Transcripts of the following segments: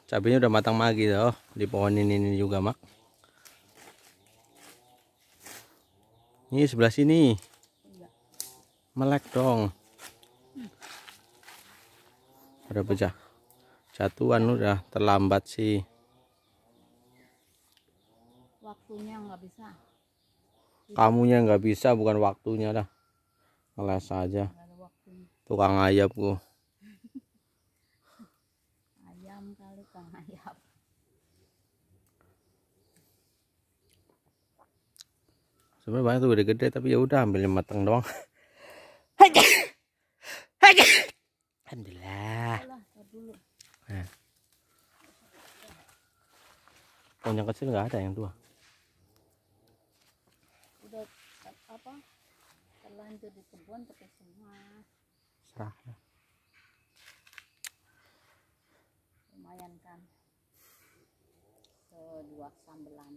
Cabenya udah matang lagi tuh di pohon ini juga, Mak. Ini sebelah sini. Melek dong. Udah pecah. Jatuhan udah terlambat sih. Waktunya nggak bisa. Kamunya nggak bisa, bukan waktunya dah. Ngeles aja. Nggak ada waktunya. Tukang ayam gua. Ayam kali kang ayam. Sebenarnya banyak tuh gede-gede, tapi ya udah ambilnya matang doang. Alhamdulillah. Dulu. Nah. Pohon yang kecil nggak ada, yang tua. Udah apa? Terlanjur di kebun pakai semua. Serah. Lumayan kan. Kedua sambelan.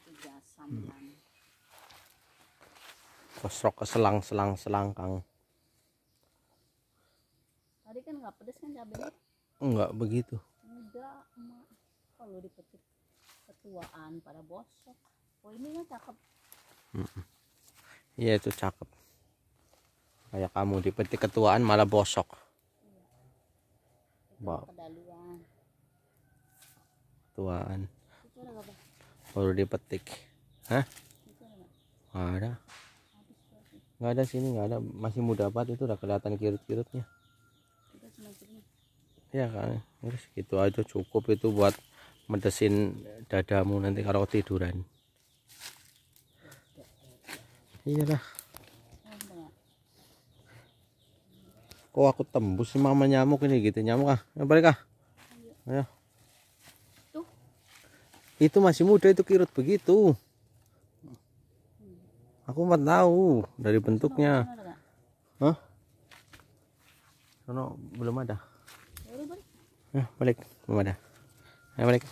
3 sambelan. Kosrok ke selang Kang. Tadi kan nggak pedes kan cabenya? Enggak begitu. Enggak, emak. Kalau dipetik ketuaan pada bosok. Oh ini kan cakep. Iya itu cakep. Kayak kamu dipetik ketuaan malah bosok. Wow. Kedaluan. Ketuaan. Itu ada apa? Baru dipetik. Hah? Itu ada nggak? Nggak ada. Habis berarti. Nggak ada sini, nggak ada. Masih muda banget, itu udah kelihatan kirut-kirutnya. Kita cuma segini. Ya kan. Terus gitu aja cukup itu buat medesin dadamu nanti kalau ketiduran. Iyalah. Kok aku tembus sih mama nyamuk ini gitu, nyamuk ah. Ya balik ah. Ayo. Tuh. Itu masih muda, itu kirut begitu. Aku mah tahu dari bentuknya. Hah? Sono belum ada. Ya, balik. Belum ada. Ayo balik.